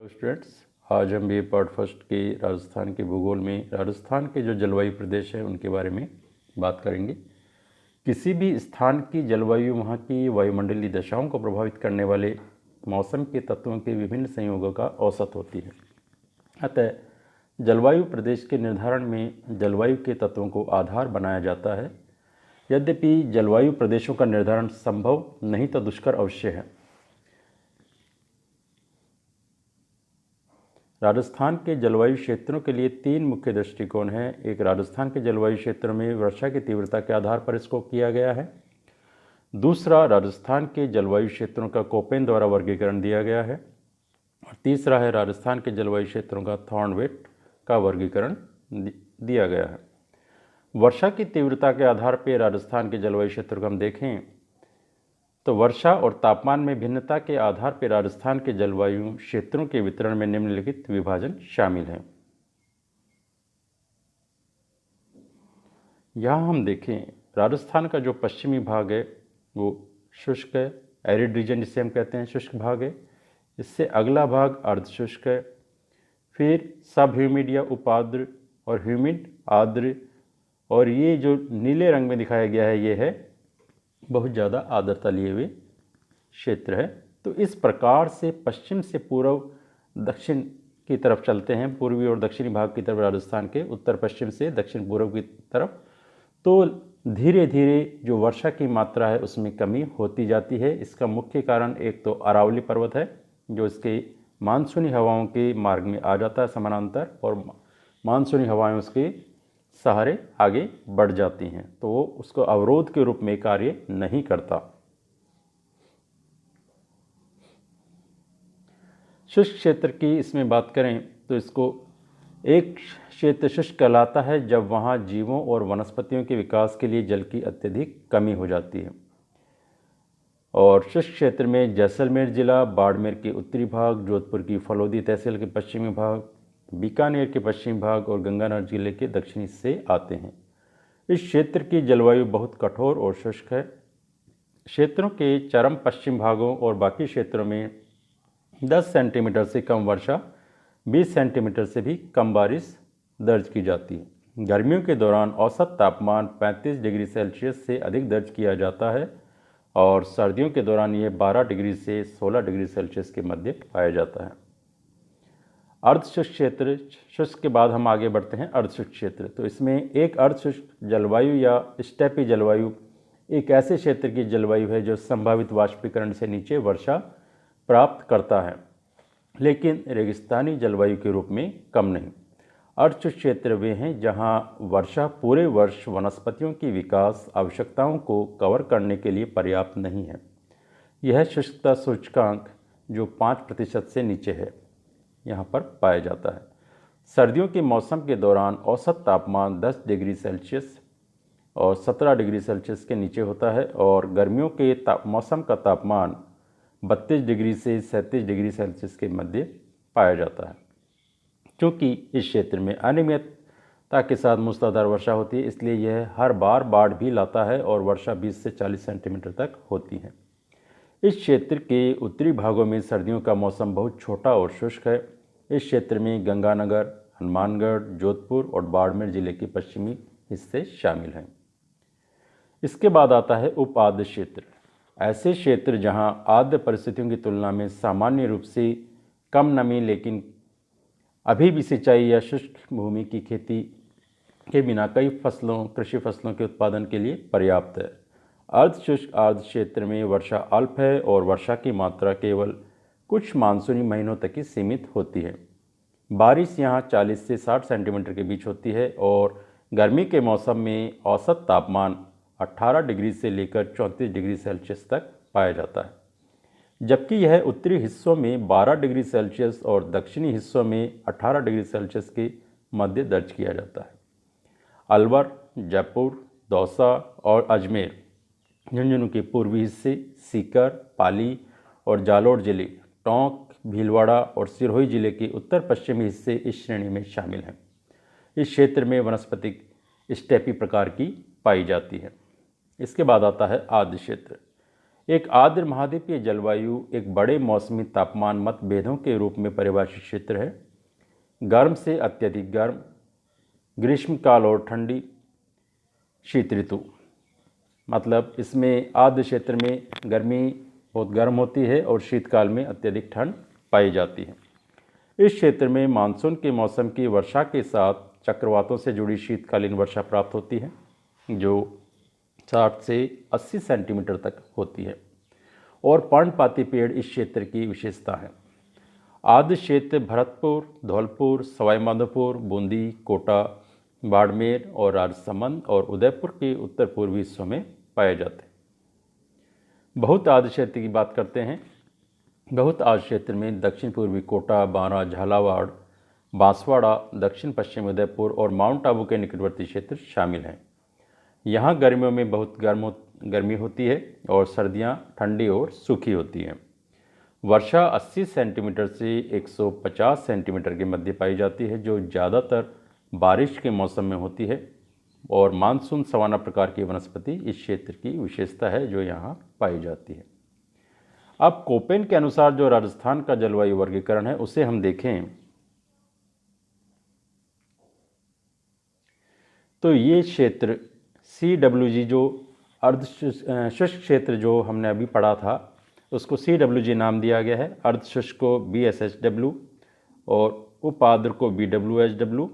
Students, आज हम BA part first के राजस्थान के भूगोल में राजस्थान के जो जलवायु प्रदेश है उनके बारे में बात करेंगे। किसी भी स्थान की जलवायु वहाँ की वायुमंडलीय दशाओं को प्रभावित करने वाले मौसम के तत्वों के विभिन्न संयोगों का औसत होती है। अतः जलवायु प्रदेश के निर्धारण में जलवायु के तत्वों को आधार बनाया जाता है। यद्यपि जलवायु प्रदेशों का निर्धारण संभव नहीं तो दुष्कर अवश्य है। राजस्थान के जलवायु क्षेत्रों के लिए तीन मुख्य दृष्टिकोण हैं। एक, राजस्थान के जलवायु क्षेत्र में वर्षा की तीव्रता के आधार पर इसको किया गया है। दूसरा, राजस्थान के जलवायु क्षेत्रों का कोपेन द्वारा वर्गीकरण दिया गया है। और तीसरा है राजस्थान के जलवायु क्षेत्रों का थॉर्नवेट का वर्गीकरण दिया गया है। वर्षा की तीव्रता के आधार पर राजस्थान के जलवायु क्षेत्र को हम देखें तो वर्षा और तापमान में भिन्नता के आधार पर राजस्थान के जलवायु क्षेत्रों के वितरण में निम्नलिखित विभाजन शामिल हैं। यहाँ हम देखें, राजस्थान का जो पश्चिमी भाग है वो शुष्क है, एरिड रीजन जिसे हम कहते हैं, शुष्क भाग है। इससे अगला भाग अर्धशुष्क है, फिर सब ह्यूमिड या उपाद्र और ह्यूमिड आर्द्र, और ये जो नीले रंग में दिखाया गया है ये है बहुत ज़्यादा आर्द्रता लिए हुए क्षेत्र है। तो इस प्रकार से पश्चिम से पूर्व दक्षिण की तरफ चलते हैं, पूर्वी और दक्षिणी भाग की तरफ राजस्थान के, उत्तर पश्चिम से दक्षिण पूर्व की तरफ, तो धीरे धीरे जो वर्षा की मात्रा है उसमें कमी होती जाती है। इसका मुख्य कारण एक तो अरावली पर्वत है जो इसके मानसूनी हवाओं के मार्ग में आ जाता है समानांतर, और मानसूनी हवाएं उसके सहारे आगे बढ़ जाती हैं, तो वो उसको अवरोध के रूप में कार्य नहीं करता। शुष्क क्षेत्र की इसमें बात करें तो इसको एक क्षेत्र शुष्क कहलाता है जब वहाँ जीवों और वनस्पतियों के विकास के लिए जल की अत्यधिक कमी हो जाती है। और शुष्क क्षेत्र में जैसलमेर जिला, बाड़मेर के उत्तरी भाग, जोधपुर की फलोदी तहसील के पश्चिमी भाग, बीकानेर के पश्चिमी भाग और गंगानगर जिले के दक्षिणी हिस्से आते हैं। इस क्षेत्र की जलवायु बहुत कठोर और शुष्क है। क्षेत्रों के चरम पश्चिम भागों और बाकी क्षेत्रों में 10 सेंटीमीटर से कम वर्षा, 20 सेंटीमीटर से भी कम बारिश दर्ज की जाती है। गर्मियों के दौरान औसत तापमान 35 डिग्री सेल्सियस से अधिक दर्ज किया जाता है और सर्दियों के दौरान यह 12 डिग्री से 16 डिग्री सेल्सियस के मध्य पाया जाता है। अर्धशुष्क क्षेत्र, शुष्क के बाद हम आगे बढ़ते हैं अर्धशुष्क क्षेत्र। तो इसमें एक अर्धशुष्क जलवायु या स्टेपी जलवायु एक ऐसे क्षेत्र की जलवायु है जो संभावित वाष्पीकरण से नीचे वर्षा प्राप्त करता है, लेकिन रेगिस्तानी जलवायु के रूप में कम नहीं। अर्धशुष्क क्षेत्र वे हैं जहां वर्षा पूरे वर्ष वनस्पतियों की विकास आवश्यकताओं को कवर करने के लिए पर्याप्त नहीं है। यह शुष्कता सूचकांक जो 5% से नीचे है यहाँ पर पाया जाता है। सर्दियों के मौसम के दौरान औसत तापमान 10 डिग्री सेल्सियस और 17 डिग्री सेल्सियस के नीचे होता है और गर्मियों के मौसम का तापमान 32 डिग्री से 37 डिग्री सेल्सियस के मध्य पाया जाता है। क्योंकि इस क्षेत्र में अनियमितता के साथ मूसलाधार वर्षा होती है, इसलिए यह हर बार बाढ़ भी लाता है और वर्षा 20 से 40 सेंटीमीटर तक होती है। इस क्षेत्र के उत्तरी भागों में सर्दियों का मौसम बहुत छोटा और शुष्क है। इस क्षेत्र में गंगानगर, हनुमानगढ़, जोधपुर और बाड़मेर जिले के पश्चिमी हिस्से शामिल हैं। इसके बाद आता है उप आर्द्र क्षेत्र। ऐसे क्षेत्र जहां आर्द्र परिस्थितियों की तुलना में सामान्य रूप से कम नमी लेकिन अभी भी सिंचाई या शुष्क भूमि की खेती के बिना कई कृषि फसलों के उत्पादन के लिए पर्याप्त है। अर्धशुष्क आर्द्र क्षेत्र में वर्षा अल्प है और वर्षा की मात्रा केवल कुछ मानसूनी महीनों तक ही सीमित होती है। बारिश यहाँ 40 से 60 सेंटीमीटर के बीच होती है और गर्मी के मौसम में औसत तापमान 18 डिग्री से लेकर 34 डिग्री सेल्सियस तक पाया जाता है, जबकि यह उत्तरी हिस्सों में 12 डिग्री सेल्सियस और दक्षिणी हिस्सों में 18 डिग्री सेल्सियस के मध्य दर्ज किया जाता है। अलवर, जयपुर, दौसा और अजमेर, झुंझुनू के पूर्वी हिस्से, सीकर, पाली और जालोर जिले, टोंक, भीलवाड़ा और सिरोही जिले के उत्तर पश्चिमी हिस्से इस श्रेणी में शामिल हैं। इस क्षेत्र में वनस्पतिक स्टेपी प्रकार की पाई जाती है। इसके बाद आता है आर्द्र क्षेत्र। एक आर्द्र महाद्वीपीय जलवायु एक बड़े मौसमी तापमान मतभेदों के रूप में परिभाषित क्षेत्र है। गर्म से अत्यधिक गर्म, ग्रीष्मकाल और ठंडी शीत ऋतु। मतलब इसमें आर्द्र क्षेत्र में गर्मी बहुत गर्म होती है और शीतकाल में अत्यधिक ठंड पाई जाती है। इस क्षेत्र में मानसून के मौसम की वर्षा के साथ चक्रवातों से जुड़ी शीतकालीन वर्षा प्राप्त होती है, जो 60 से 80 सेंटीमीटर तक होती है, और पर्णपाती पेड़ इस क्षेत्र की विशेषता है। आर्द्र क्षेत्र भरतपुर, धौलपुर, सवाई माधोपुर, बूंदी, कोटा, बाड़मेर और राजसमंद और उदयपुर के उत्तर पूर्वी हिस्सों में पाए जाते हैं। बहुत आर्द्र क्षेत्र की बात करते हैं। बहुत आर्द्र क्षेत्र में दक्षिण पूर्वी कोटा, बांरा, झालावाड़, बांसवाड़ा, दक्षिण पश्चिम उदयपुर और माउंट आबू के निकटवर्ती क्षेत्र शामिल हैं। यहाँ गर्मियों में बहुत गर्मी होती है और सर्दियाँ ठंडी और सूखी होती हैं। वर्षा 80 सेंटीमीटर से 150 सेंटीमीटर के मध्य पाई जाती है, जो ज़्यादातर बारिश के मौसम में होती है, और मानसून सवाना प्रकार की वनस्पति इस क्षेत्र की विशेषता है जो यहाँ पाई जाती है। अब कोपेन के अनुसार जो राजस्थान का जलवायु वर्गीकरण है उसे हम देखें तो ये क्षेत्र CWG जो अर्ध शुष्क क्षेत्र जो हमने अभी पढ़ा था उसको CWG नाम दिया गया है, अर्ध शुष्क को BSHW और उपाद्र को BWHW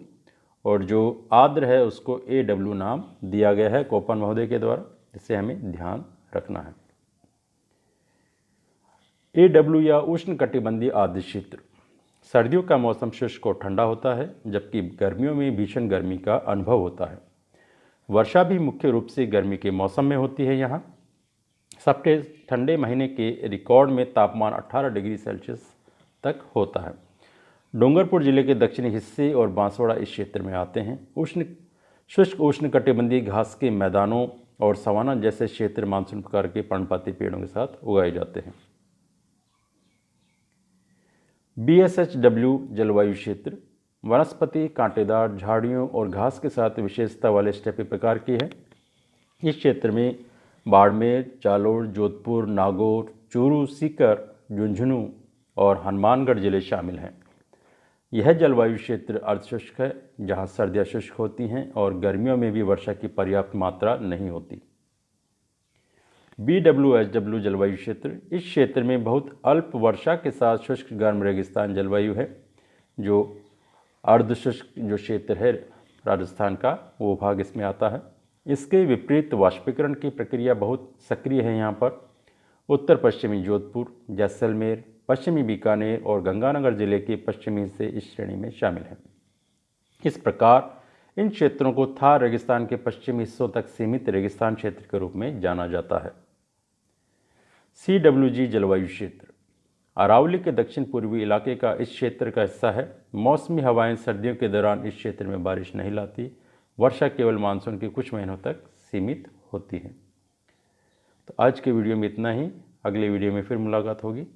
और जो आर्द्र है उसको AW नाम दिया गया है कोपन महोदय के द्वारा, जिसे हमें ध्यान रखना है। AW या उष्णकटिबंधीय आर्द्र क्षेत्र। सर्दियों का मौसम शुष्क और ठंडा होता है, जबकि गर्मियों में भीषण गर्मी का अनुभव होता है। वर्षा भी मुख्य रूप से गर्मी के मौसम में होती है। यहाँ सबसे ठंडे महीने के रिकॉर्ड में तापमान 18 डिग्री सेल्सियस तक होता है। डूंगरपुर जिले के दक्षिणी हिस्से और बांसवाड़ा इस क्षेत्र में आते हैं। शुष्क उष्णकटिबंधीय घास के मैदानों और सवाना जैसे क्षेत्र मानसून प्रकार के पर्णपाती पेड़ों के साथ उगाए जाते हैं। BSHW जलवायु क्षेत्र वनस्पति कांटेदार झाड़ियों और घास के साथ विशेषता वाले स्टेपी प्रकार की है। इस क्षेत्र में बाड़मेर, जालोर, जोधपुर, नागौर, चूरू, सीकर, झुंझुनू और हनुमानगढ़ जिले शामिल हैं। यह जलवायु क्षेत्र अर्धशुष्क है, जहाँ सर्दियाँ शुष्क होती हैं और गर्मियों में भी वर्षा की पर्याप्त मात्रा नहीं होती। BWHW जलवायु क्षेत्र इस क्षेत्र में बहुत अल्प वर्षा के साथ शुष्क गर्म रेगिस्तान जलवायु है। जो अर्धशुष्क जो क्षेत्र है राजस्थान का वो भाग इसमें आता है। इसके विपरीत वाष्पीकरण की प्रक्रिया बहुत सक्रिय है। यहाँ पर उत्तर पश्चिमी जोधपुर, जैसलमेर, पश्चिमी बीकानेर और गंगानगर जिले के पश्चिमी हिस्से इस श्रेणी में शामिल हैं। इस प्रकार इन क्षेत्रों को थार रेगिस्तान के पश्चिमी हिस्सों तक सीमित रेगिस्तान क्षेत्र के रूप में जाना जाता है। CWG जलवायु क्षेत्र अरावली के दक्षिण पूर्वी इलाके का इस क्षेत्र का हिस्सा है। मौसमी हवाएं सर्दियों के दौरान इस क्षेत्र में बारिश नहीं लाती। वर्षा केवल मानसून के कुछ महीनों तक सीमित होती है। तो आज के वीडियो में इतना ही। अगले वीडियो में फिर मुलाकात होगी।